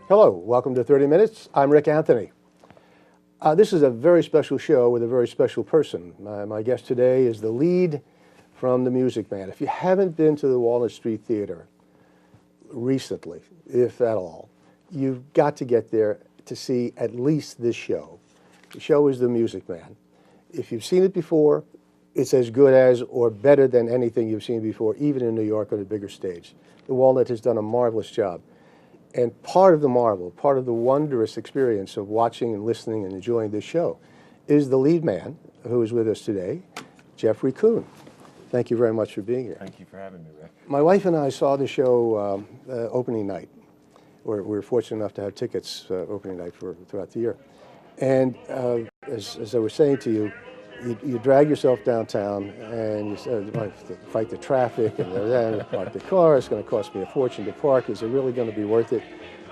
Hello, welcome to 30 Minutes. I'm Rick Anthony. This is a very special show with a very special person. My guest today is the lead from The Music Man. If you haven't been to the Walnut Street Theater recently, if at all, you've got to get there to see at least this show. The show is The Music Man. If you've seen it before, it's as good as or better than anything you've seen before, even in New York on a bigger stage. The Walnut has done a marvelous job. And part of the marvel, part of the wondrous experience of watching and listening and enjoying this show is the lead man who is with us today, Jeffrey Coon. Thank you very much for being here. Thank you for having me, Rick. My wife and I saw the show opening night. We were fortunate enough to have tickets opening night throughout the year. And as I was saying to you, you drag yourself downtown and you fight the traffic and then park the car. It's going to cost me a fortune to park. Is it really going to be worth it?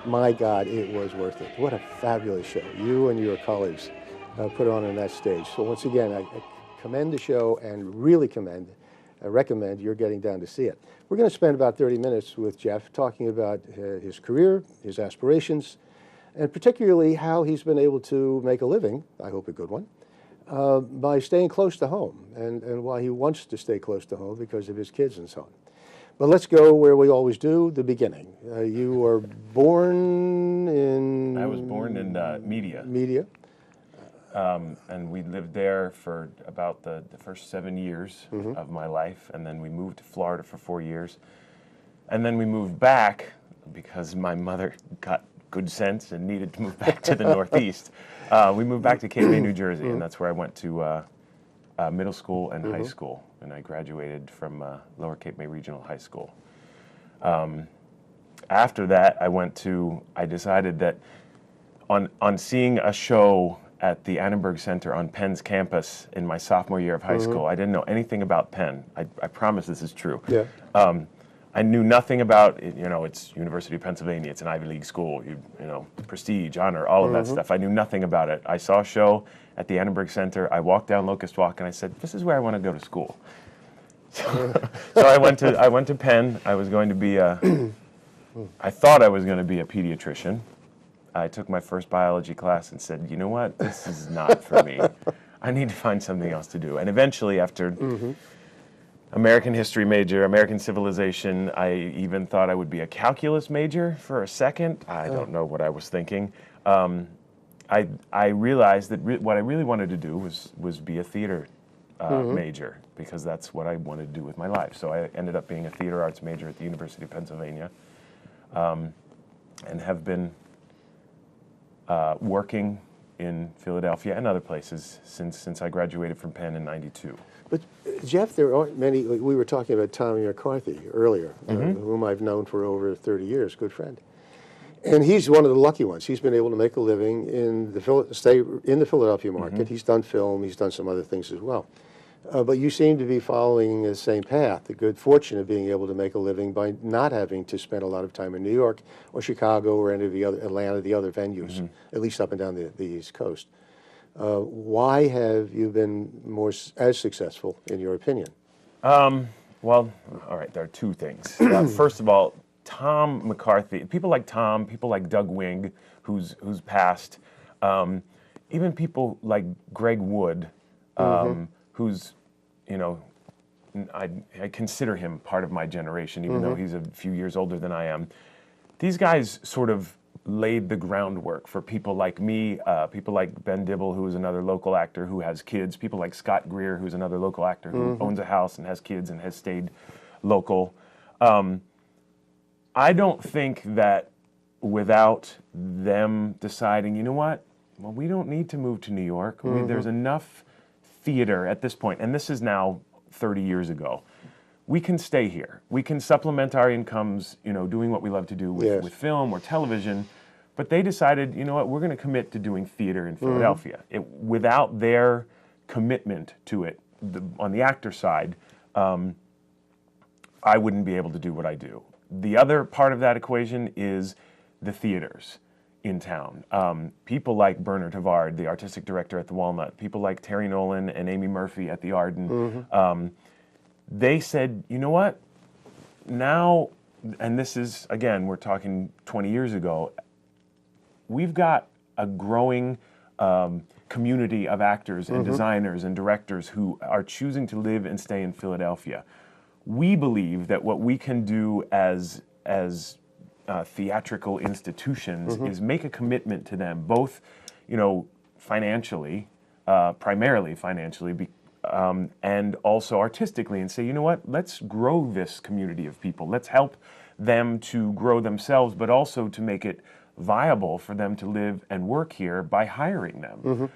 My God, it was worth it. What a fabulous show you and your colleagues put on that stage. So once again, I commend the show and really recommend you're getting down to see it. We're going to spend about 30 minutes with Jeff talking about his career, his aspirations, and particularly how he's been able to make a living, I hope a good one, by staying close to home, and why he wants to stay close to home because of his kids and so on. But let's go where we always do, the beginning. You were born in... I was born in Media. Media. And we lived there for about the first 7 years of my life, and then we moved to Florida for 4 years. And then we moved back because my mother got good sense and needed to move back to the Northeast. We moved back to Cape May, New Jersey, and that's where I went to middle school and high school, and I graduated from Lower Cape May Regional High School. After that, I decided that on seeing a show at the Annenberg Center on Penn's campus in my sophomore year of high school, I didn't know anything about Penn. I promise this is true. Yeah. I knew nothing about it. You know, it's University of Pennsylvania. It's an Ivy League school. You know, prestige, honor, all of that stuff. I knew nothing about it. I saw a show at the Annenberg Center. I walked down Locust Walk and I said, "This is where I want to go to school." So I went to Penn. I was going to be I thought I was going to be a pediatrician. I took my first biology class and said, "You know what? This is not for me. I need to find something else to do." And eventually, after American history major, American civilization, I even thought I would be a calculus major for a second. I don't know what I was thinking. I realized that what I really wanted to do was be a theater major, because that's what I wanted to do with my life. So I ended up being a theater arts major at the University of Pennsylvania, and have been working in Philadelphia and other places since I graduated from Penn in '92. But Jeff, there aren't many. We were talking about Tommy McCarthy earlier, whom I've known for over 30 years, good friend. And he's one of the lucky ones. He's been able to make a living stay in the Philadelphia market. He's done film. He's done some other things as well. But you seem to be following the same path, the good fortune of being able to make a living by not having to spend a lot of time in New York or Chicago or any of the other, Atlanta, the other venues, at least up and down the East Coast. Why have you been as successful, in your opinion? Well, all right, there are two things. First of all, Tom McCarthy, people like Tom, people like Doug Wing, who's passed, even people like Greg Wood, who's, you know, I consider him part of my generation, even though he's a few years older than I am. These guys sort of laid the groundwork for people like me, people like Ben Dibble, who is another local actor who has kids, people like Scott Greer, who's another local actor who owns a house and has kids and has stayed local. I don't think that without them deciding, you know what, well, we don't need to move to New York. There's enough theater at this point, and this is now 30 years ago. We can stay here. We can supplement our incomes, you know, doing what we love to do with film or television. But they decided, you know what, we're going to commit to doing theater in Philadelphia. Without their commitment to it, on the actor side, I wouldn't be able to do what I do. The other part of that equation is the theaters in town. People like Bernard Havard, the artistic director at the Walnut, people like Terry Nolan and Amy Murphy at the Arden, they said, you know what, now, and this is, again, we're talking 20 years ago, we've got a growing community of actors and designers and directors who are choosing to live and stay in Philadelphia. We believe that what we can do as theatrical institutions is make a commitment to them, both, financially, primarily financially, and also artistically, and say, you know what, let's grow this community of people. Let's help them to grow themselves, but also to make it viable for them to live and work here by hiring them.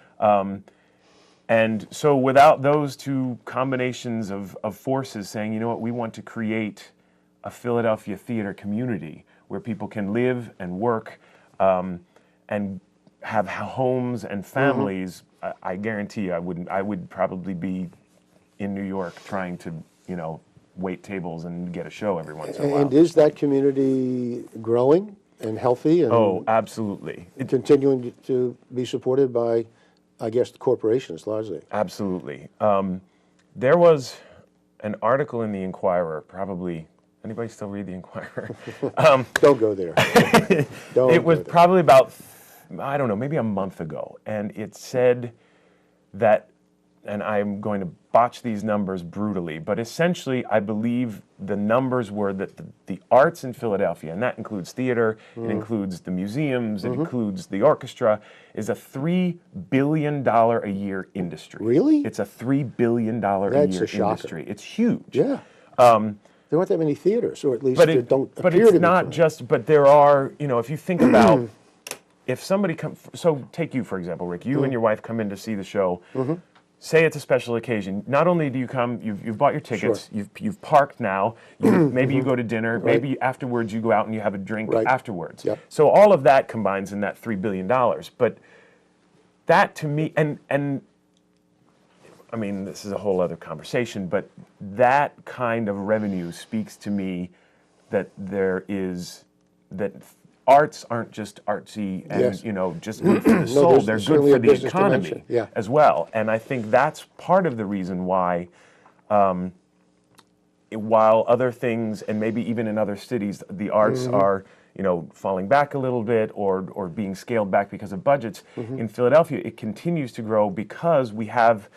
And so without those two combinations of forces saying, you know what, we want to create a Philadelphia theater community where people can live and work and have homes and families, I guarantee you I would probably be in New York trying to, wait tables and get a show every once in a while. And is that community growing and healthy and Oh, absolutely. continuing to be supported by, I guess, the corporations largely? Absolutely. There was an article in the Inquirer, probably, anybody still read the Inquirer? Don't go there. It was probably about, I don't know, maybe a month ago, and it said that, and I'm going to botch these numbers brutally, but essentially I believe the numbers were that the arts in Philadelphia, and that includes theater, it includes the museums, it includes the orchestra, is a $3 billion a year industry. Really? It's a $3 billion a year industry. It's huge. Yeah. There aren't that many theaters, or at least there don't appear to be. But it's not just, but there are, if you think about, if somebody comes, so take you, for example, Rick, you and your wife come in to see the show, say it's a special occasion. Not only do you come, you've bought your tickets, you've parked now, maybe you go to dinner, maybe afterwards you go out and you have a drink afterwards. Yep. So all of that combines in that $3 billion. But that to me, and I mean, this is a whole other conversation, but that kind of revenue speaks to me that that arts aren't just artsy and, just good for the soul. They're good for the economy as well. And I think that's part of the reason why, while other things, and maybe even in other cities, the arts are, falling back a little bit or being scaled back because of budgets, in Philadelphia, it continues to grow because we have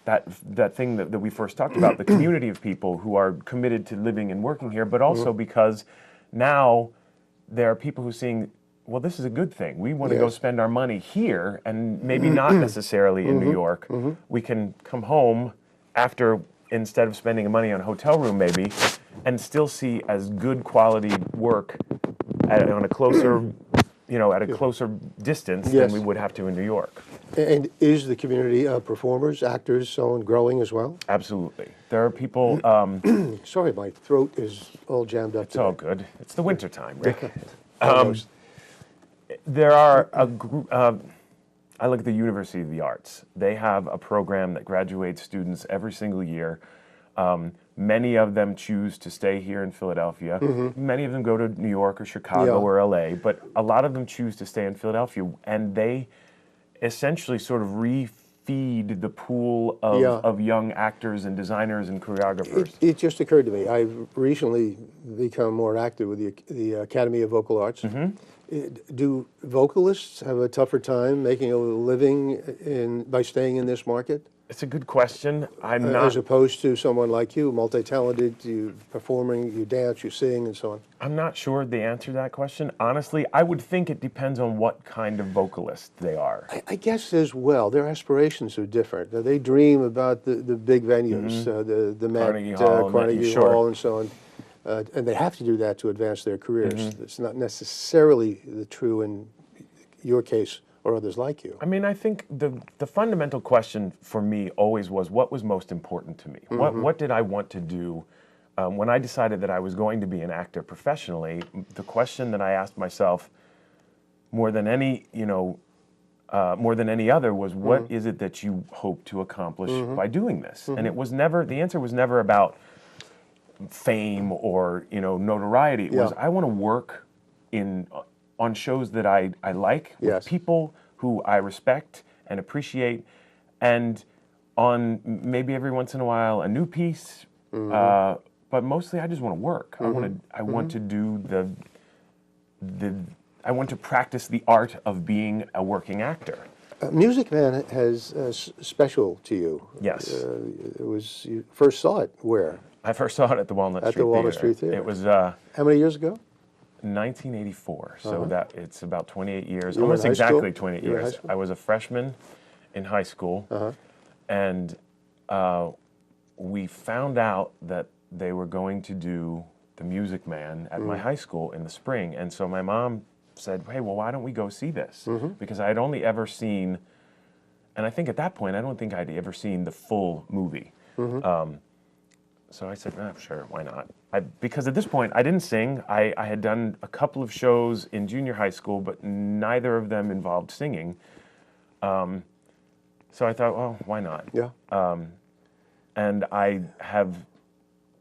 that thing that we first talked about, the community of people who are committed to living and working here, but also because now there are people who are seeing, well, this is a good thing. We want to go spend our money here and maybe not necessarily in New York. We can come home after, instead of spending money on a hotel room maybe, and still see as good quality work on a closer, at a closer distance than we would have to in New York. And is the community of performers, actors, so on, growing as well? Absolutely. There are people... Sorry, my throat is all jammed up. It's all good. It's the winter time, Rick. Almost. There are a group... I look at the University of the Arts. They have a program that graduates students every single year. Many of them choose to stay here in Philadelphia. Many of them go to New York or Chicago or LA, but a lot of them choose to stay in Philadelphia, and they essentially sort of refeed the pool of young actors and designers and choreographers. It just occurred to me, I've recently become more active with the Academy of Vocal Arts. Do vocalists have a tougher time making a living by staying in this market? It's a good question. I'm not... As opposed to someone like you, multi-talented, you performing, you dance, you sing, and so on. I'm not sure the answer to that question. Honestly, I would think it depends on what kind of vocalist they are. I guess as well. Their aspirations are different. They dream about the big venues, the Met, Carnegie Hall, and so on. And they have to do that to advance their careers. It's not necessarily true in your case or others like you. I mean, I think the fundamental question for me always was, what was most important to me? What did I want to do? When I decided that I was going to be an actor professionally, the question that I asked myself more than any other was, what is it that you hope to accomplish by doing this? And it was never, the answer was never about fame or notoriety. It was, I want to work on shows that I like, with people who I respect and appreciate, and on maybe every once in a while a new piece, but mostly I just want to work. I want to do I went to practice the art of being a working actor. Music Man has special to you. Yes. It was, you first saw it where? I first saw it at the Walnut Street At the Walnut Theater. Street Theater. It was How many years ago? 1984, so that it's about 28 years, You were in almost high exactly school? 28 You were in high years. school? I was a freshman in high school, and we found out that they were going to do The Music Man at my high school in the spring, and so my mom said, hey, well, why don't we go see this? Because I had only ever seen, and I think at that point, I don't think I'd ever seen the full movie. So I said, sure, why not? Because at this point, I didn't sing. I had done a couple of shows in junior high school, but neither of them involved singing. So I thought, well, why not? Yeah. And I have,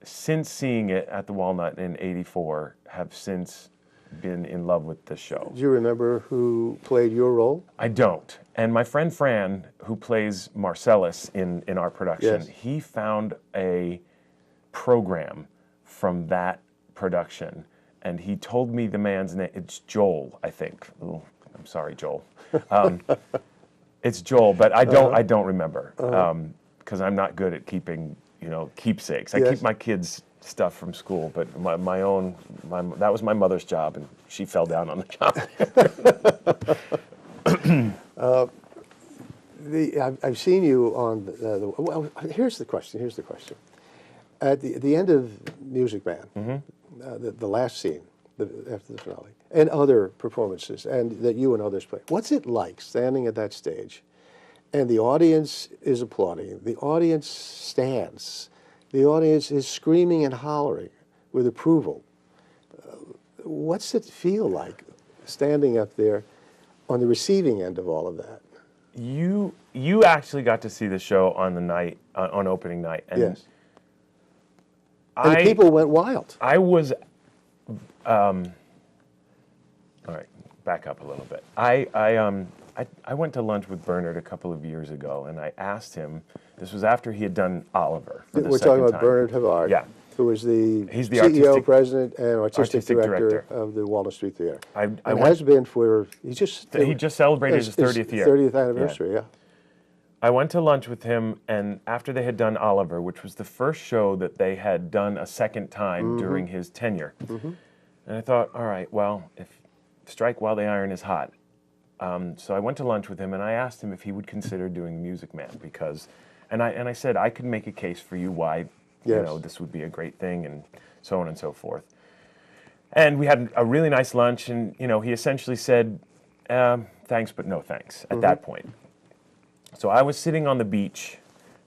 since seeing it at the Walnut in '84, have since been in love with this show. Do you remember who played your role? I don't. And my friend Fran, who plays Marcellus in our production, Yes. he found a program from that production, and he told me the man's name. It's Joel, I think. Ooh, I'm sorry, Joel. It's Joel, but I don't remember because I'm not good at keeping keepsakes. I Yes. keep my kids' stuff from school, but my own that was my mother's job, and she fell down on the job. I've seen you on well, here's the question. At the end of Music Man, the last scene after the finale, and other performances, and that you and others play. What's it like standing at that stage, and the audience is applauding, the audience stands, the audience is screaming and hollering with approval? What's it feel like standing up there on the receiving end of all of that? You actually got to see the show on the night on opening night, and Yes. And the people went wild. I was, all right, back up a little bit. I went to lunch with Bernard a couple of years ago, and I asked him. This was after he had done Oliver. For the We're talking second about time. Bernard Havard, Yeah. who was the He's the CEO, artistic- president, and artistic artistic director director. of the Walnut Street Theater. I and went- has been for, he just celebrated his 30th year. 30th anniversary, yeah. I went to lunch with him, and after they had done Oliver, which was the first show that they had done a second time during his tenure, and I thought, all right, well, if strike while the iron is hot. So I went to lunch with him, and I asked him if he would consider doing Music Man, because, and I said I could make a case for you why, Yes. this would be a great thing, and so on and so forth. And we had a really nice lunch, and he essentially said, thanks, but no thanks at that point. So I was sitting on the beach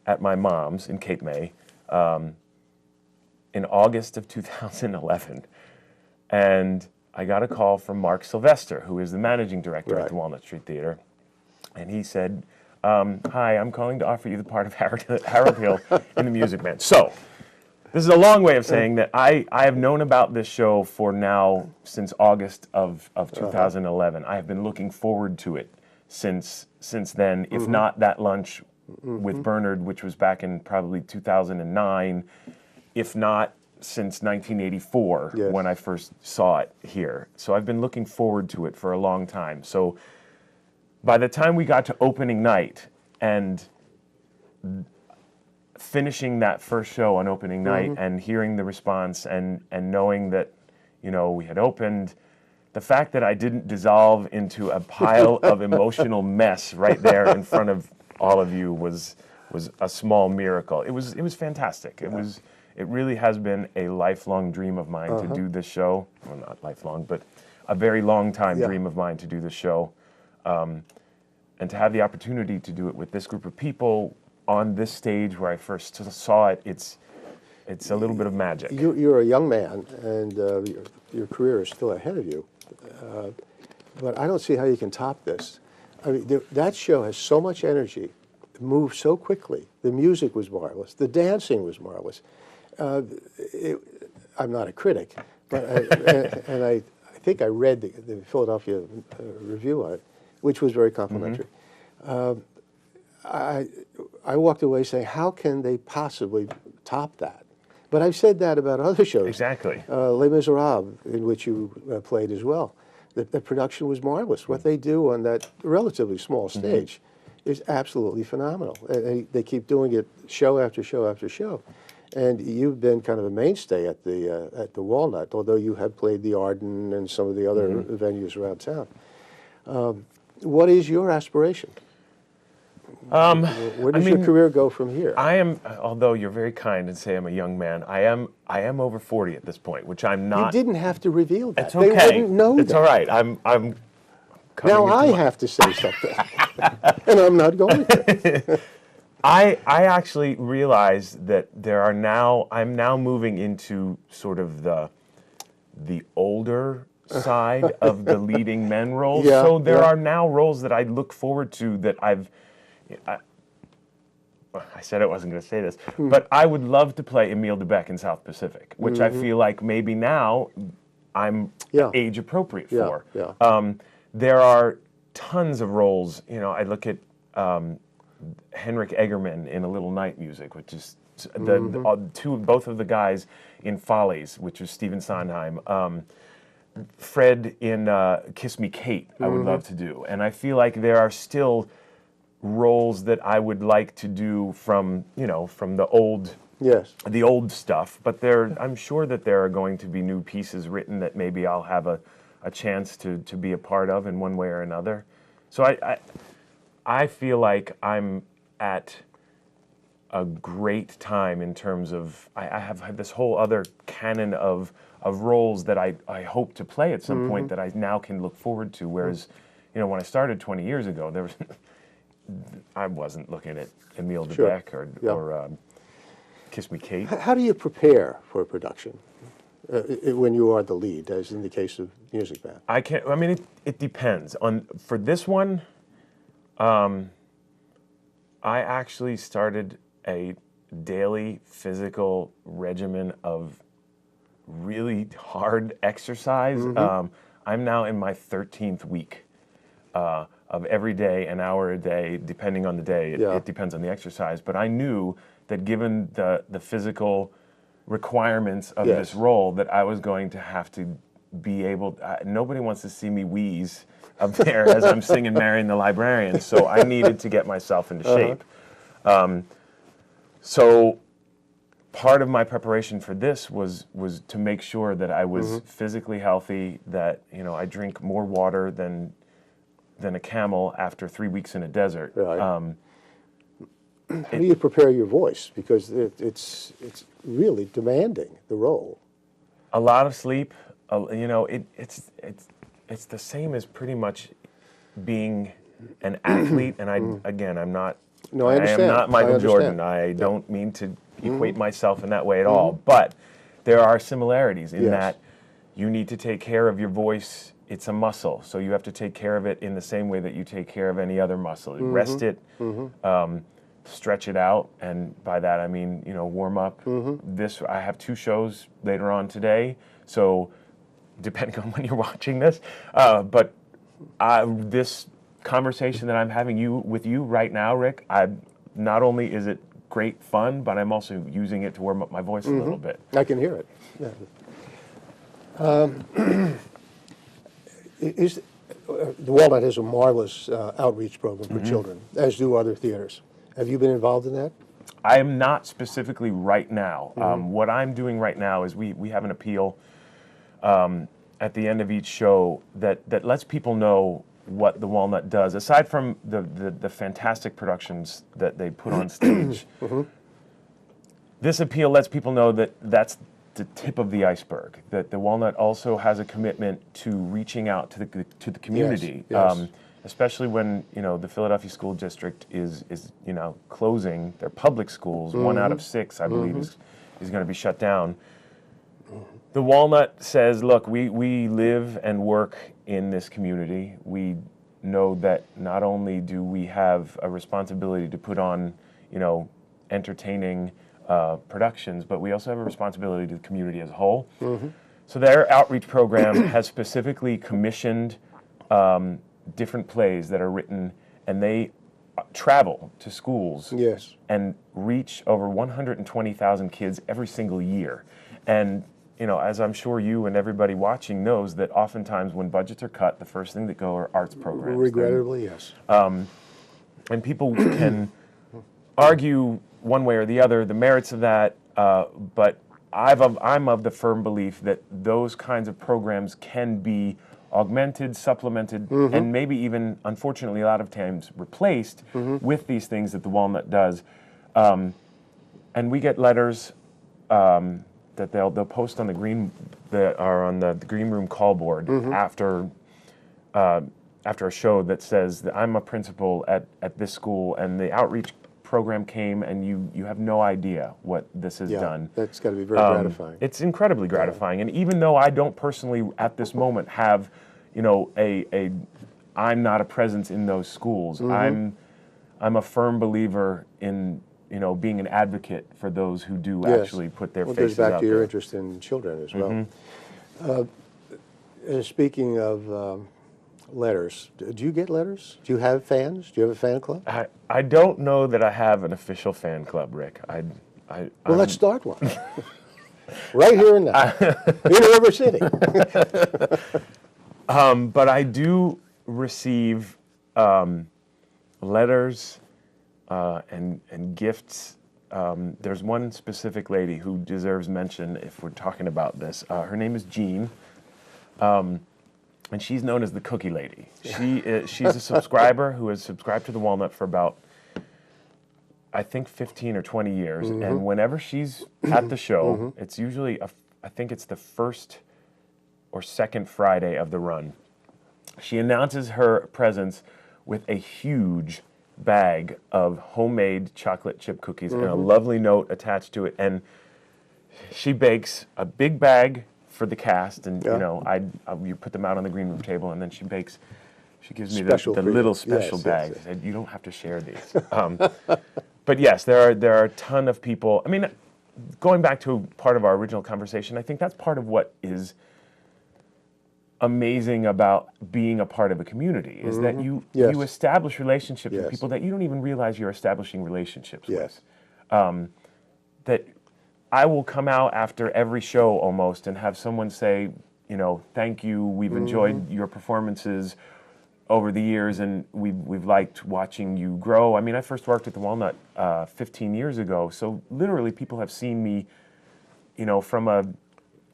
at my mom's in Cape May in August of 2011, and I got a call from Mark Sylvester, who is the managing director at the Walnut Street Theater, and he said, hi, I'm calling to offer you the part of Harold Hill in The Music Man. So, this is a long way of saying that I have known about this show for now since August of 2011. I have been looking forward to it since then, if not that lunch with Bernard, which was back in probably 2009, if not since 1984 Yes. when I first saw it here. So I've been looking forward to it for a long time. So by the time we got to opening night and finishing that first show on opening night and hearing the response and knowing that, we had opened, the fact that I didn't dissolve into a pile of emotional mess right there in front of all of you was a small miracle. It was fantastic. It really has been a lifelong dream of mine to do this show. Well, not lifelong, but a very long time dream of mine to do this show. And to have the opportunity to do it with this group of people on this stage where I first saw it, it's a little bit of magic. You're a young man, and your career is still ahead of you. But I don't see how you can top this. I mean, that show has so much energy, it moved so quickly. The music was marvelous. The dancing was marvelous. I'm not a critic, but I think I read the Philadelphia review on it, which was very complimentary. I walked away saying, how can they possibly top that? But I've said that about other shows. Exactly. Les Miserables, in which you played as well. The production was marvelous. What they do on that relatively small stage is absolutely phenomenal. And they keep doing it show after show after show. And you've been kind of a mainstay at the Walnut, although you have played the Arden and some of the other venues around town. What is your aspiration? Where does your career go from here? I am, although you're very kind and say I'm a young man, I am over 40 at this point, which I'm not. You didn't have to reveal that. It's okay. They wouldn't know it's that. all right. I'm Now I have to say something, and I'm not going to. I actually realize that I'm now moving into sort of the older side of the leading men roles. Yeah, so there yeah. are now roles that I look forward to that I said I wasn't going to say this, but I would love to play Emile Debec in South Pacific, which I feel like maybe now I'm age appropriate for. Yeah. There are tons of roles. You know, I look at Henrik Egerman in A Little Night Music, which is both of the guys in Follies, which was Stephen Sondheim. Fred in Kiss Me Kate, I would love to do. And I feel like there are still roles that I would like to do from the old stuff. But I'm sure that there are going to be new pieces written that maybe I'll have a chance to be a part of in one way or another. So I feel like I'm at a great time in terms of I have this whole other canon of roles that I hope to play at some point that I now can look forward to. Whereas, when I started 20 years ago, there was I wasn't looking at Emile Debec or Kiss Me Kate. How do you prepare for a production when you are the lead, as in the case of Music Man? It depends. For this one, I actually started a daily physical regimen of really hard exercise. I'm now in my 13th week of every day, an hour a day, depending on the day. It depends on the exercise. But I knew that given the physical requirements of this role, that I was going to have to be able. Nobody wants to see me wheeze up there as I'm singing "Marion the Librarian," so I needed to get myself into shape. So part of my preparation for this was to make sure that I was physically healthy, that I drink more water than a camel after 3 weeks in a desert. Right. How do you prepare your voice? Because it's really demanding, the role. A lot of sleep. It's the same as pretty much being an athlete. And I'm not. No, I understand. I am not Michael Jordan. I don't mean to equate myself in that way at all. But there are similarities in that you need to take care of your voice. It's a muscle, so you have to take care of it in the same way that you take care of any other muscle. Rest it, stretch it out, and by that I mean warm up. I have 2 shows later on today, so depending on when you're watching this, but this conversation that I'm having with you right now, Rick, not only is it great fun, but I'm also using it to warm up my voice a little bit. I can hear it. Yeah. The Walnut has a marvelous outreach program for children, as do other theaters. Have you been involved in that? I am not specifically right now. What I'm doing right now is we have an appeal at the end of each show that lets people know what the Walnut does. Aside from the fantastic productions that they put on stage, this appeal lets people know that that's the tip of the iceberg, that the Walnut also has a commitment to reaching out to the community, yes. Especially when the Philadelphia School District is closing their public schools. 1 out of 6, I believe, is going to be shut down. The Walnut says, look, we live and work in this community. We know that not only do we have a responsibility to put on entertaining productions, but we also have a responsibility to the community as a whole. So their outreach program has specifically commissioned different plays that are written, and they travel to schools and reach over 120,000 kids every single year. And as I'm sure you and everybody watching knows, that oftentimes when budgets are cut, the first thing that go are arts programs. Regrettably, yes. And people can argue one way or the other the merits of that, but I'm of the firm belief that those kinds of programs can be augmented, supplemented, and maybe even, unfortunately, a lot of times replaced with these things that the Walnut does. And we get letters that they'll post on the green room call board after a show that says that I'm a principal at this school, and the outreach program came, and you have no idea what this has done. That's got to be very gratifying. It's incredibly gratifying, and even though I don't personally at this moment have, I'm not a presence in those schools. I'm a firm believer in being an advocate for those who do actually put their faces out there. It goes back to your interest in children as well. Speaking of letters, do you get letters? Do you have fans? Do you have a fan club? I don't know that I have an official fan club, Rick. Well, let's start one. Right here and now, in River City. But I do receive letters and gifts. There's one specific lady who deserves mention if we're talking about this. Her name is Jean, and she's known as the Cookie Lady. She's a subscriber who has subscribed to the Walnut for about, I think, 15 or 20 years. And whenever she's at the show, it's usually, I think it's the first or second Friday of the run. She announces her presence with a huge bag of homemade chocolate chip cookies and a lovely note attached to it, and she bakes a big bag for the cast, and you put them out on the green room table, and then she gives me the little special bags. Yes. You don't have to share these. But yes, there are a ton of people. I mean, going back to part of our original conversation, I think that's part of what is amazing about being a part of a community is that you establish relationships with people that you don't even realize you're establishing relationships with. That I will come out after every show almost and have someone say, thank you, we've enjoyed your performances over the years, and we've liked watching you grow. I mean, I first worked at the Walnut 15 years ago, so literally people have seen me, from a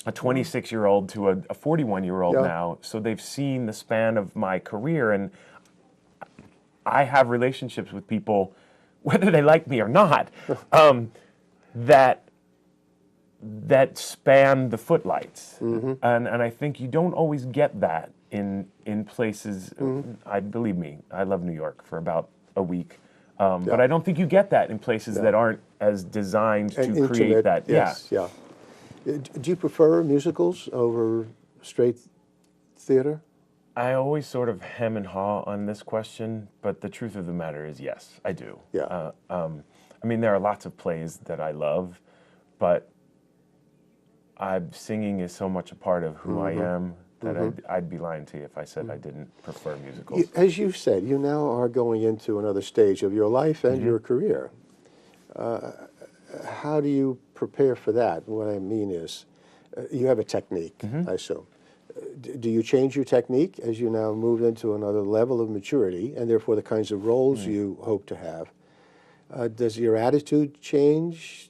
26-year-old to a 41-year-old now, so they've seen the span of my career, and I have relationships with people, whether they like me or not, that span the footlights, and I think you don't always get that in places. Believe me, I love New York for about a week, but I don't think you get that in places that aren't as designed to create that. Do you prefer musicals over straight theater? I always sort of hem and haw on this question, but the truth of the matter is yes, I do. I mean, there are lots of plays that I love, but singing is so much a part of who I am that I'd be lying to you if I said I didn't prefer musicals. As you said, you now are going into another stage of your life and your career. How do you prepare for that? What I mean is, you have a technique, I assume. Do you change your technique as you now move into another level of maturity, and therefore the kinds of roles you hope to have? Does your attitude change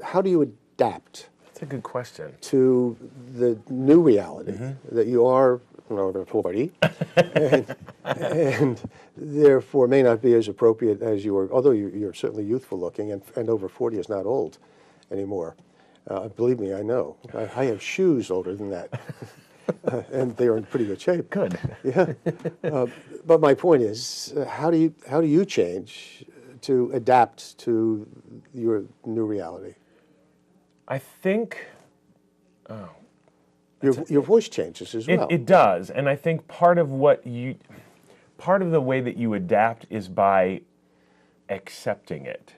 how do you adapt? That's a good question. To the new reality that you are over 40, and therefore may not be as appropriate as you were, although you're certainly youthful looking, and over 40 is not old anymore. Believe me, I know. I have shoes older than that, and they are in pretty good shape. Good. Yeah. But my point is, how do you change to adapt to your new reality? I think. Your voice changes as well. It does, and I think part of the way that you adapt is by accepting it.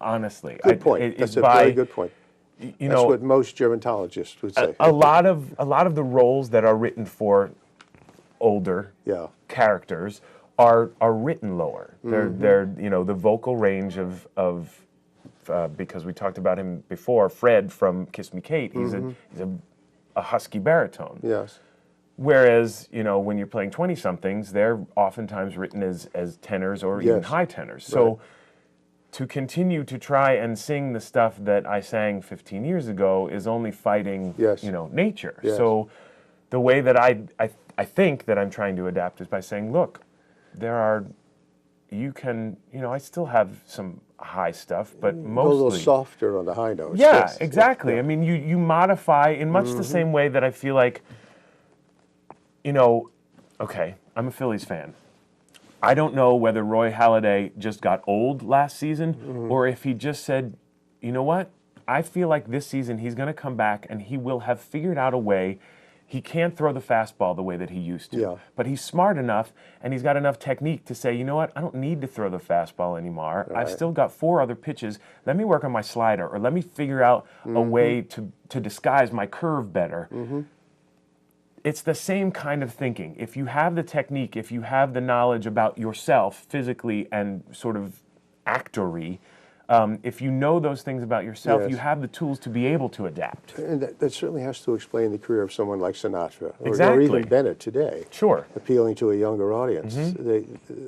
Honestly, good point. That's a very good point. That's what most gerontologists would say. A lot of the roles that are written for older characters are written lower. They're the vocal range of because we talked about him before. Fred from Kiss Me Kate, he's a husky baritone. Yes. Whereas, you know, when you're playing 20-somethings, they're oftentimes written as tenors or even Yes. high tenors. So to continue to try and sing the stuff that I sang 15 years ago is only fighting, Yes. you know, nature. Yes. So the way that I think that I'm trying to adapt is by saying, look, you can, you know, I still have some high stuff, but Go a mostly little softer on the high notes. yeah, Yes. exactly. Yeah. I mean, you modify in much the same way that I feel like, you know, okay, I'm a Phillies fan. I don't know whether Roy Halladay just got old last season or if he just said, you know what, I feel like this season he's going to come back and he will have figured out a way. He can't throw the fastball the way that he used to, Yeah. but he's smart enough and he's got enough technique to say, you know what, I don't need to throw the fastball anymore. I've still got 4 other pitches. Let me work on my slider, or let me figure out a way to disguise my curve better. It's the same kind of thinking. If you have the technique, if you have the knowledge about yourself physically and sort of actory, if you know those things about yourself, Yes. you have the tools to be able to adapt. And that certainly has to explain the career of someone like Sinatra or Exactly. even Bennett today. Sure. Appealing to a younger audience.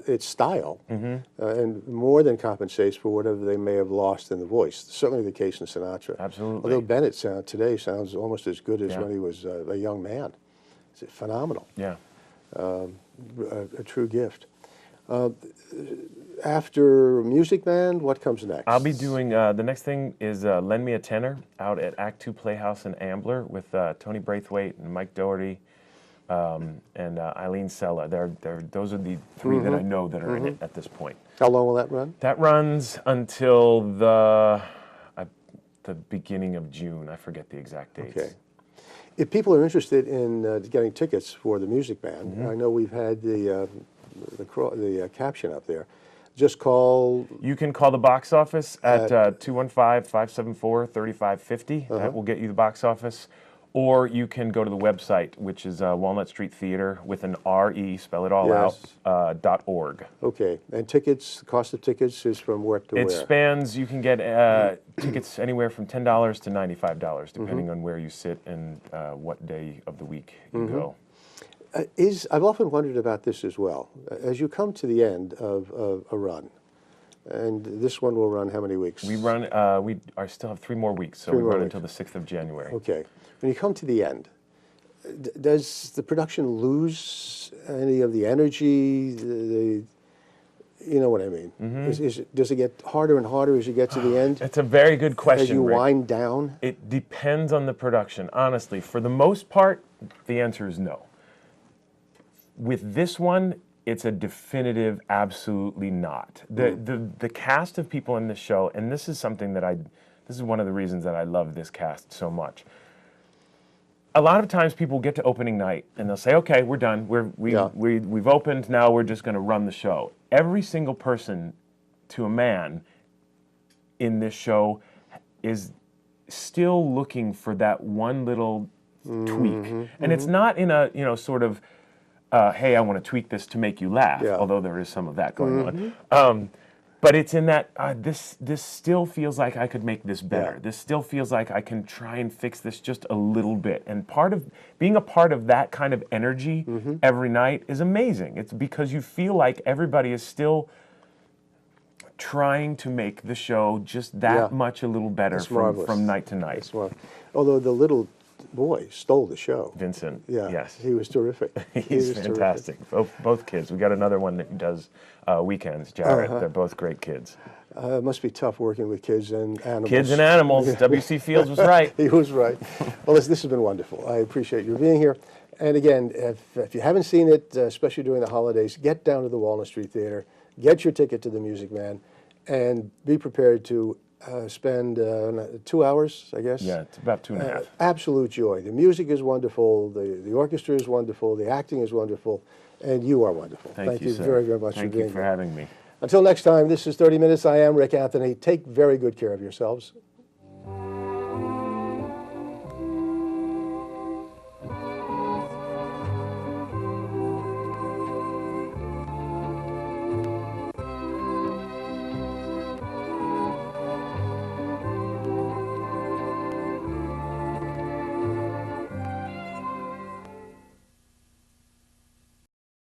It's style, and more than compensates for whatever they may have lost in the voice. Certainly the case in Sinatra. Absolutely. Although Bennett today sounds almost as good as Yeah. when he was a young man. It's phenomenal. Yeah. A true gift. After Music Man, what comes next? I'll be doing, the next thing is Lend Me a Tenor out at Act 2 Playhouse in Ambler with Tony Braithwaite and Mike Doherty and Eileen Sella. Those are the 3 that I know that are in it at this point. How long will that run? That runs until the beginning of June. I forget the exact dates. Okay. If people are interested in getting tickets for the Music Man, I know we've had the caption up there. Just call. You can call the box office at 215-574-3550. That will get you the box office. Or you can go to the website, which is Walnut Street Theater with an R-E, spell it all Yes. out, .org. Okay. And tickets, the cost of tickets is from where to It where? spans, you can get tickets anywhere from $10 to $95, depending on where you sit and what day of the week you go. I've often wondered about this as well. As you come to the end of a run, and this one will run how many weeks? We run, still have 3 more weeks, so 3 we more run weeks. until the 6th of January. Okay. When you come to the end, does the production lose any of the energy? You know what I mean? Does it get harder and harder as you get to the end? It's a very good question, As you Rick. wind down? It depends on the production, honestly. For the most part, the answer is no. With this one, it's a definitive absolutely not. The cast of people in this show, and this is something that this is one of the reasons that I love this cast so much. A lot of times people get to opening night and they'll say, okay, we're done. We've opened, now we're just going to run the show. Every single person to a man in this show is still looking for that one little tweak. And it's not in a, sort of, hey, I want to tweak this to make you laugh, although there is some of that going on. But it's in that, this still feels like I could make this better. Yeah. This still feels like I can try and fix this just a little bit. And being a part of that kind of energy every night is amazing. It's because you feel like everybody is still trying to make the show just that much a little better from night to night. That's marvelous. Although the little boy stole the show. Vincent, Yeah, yes. he was terrific. He's fantastic. Both kids. We got another one that does weekends, Jarrett. They're both great kids. It must be tough working with kids and animals. Kids and animals. W.C. Fields was right. He was right. Well, listen, this has been wonderful. I appreciate you being here. And again, if you haven't seen it, especially during the holidays, get down to the Walnut Street Theater, get your ticket to the Music Man, and be prepared to spend 2 hours, I guess. Yeah, it's about 2.5. Absolute joy. The music is wonderful. The orchestra is wonderful. The acting is wonderful. And you are wonderful. Thank you, sir. very, very much for being here. Thank you for having me. Until next time, this is 30 Minutes. I am Rick Anthony. Take very good care of yourselves.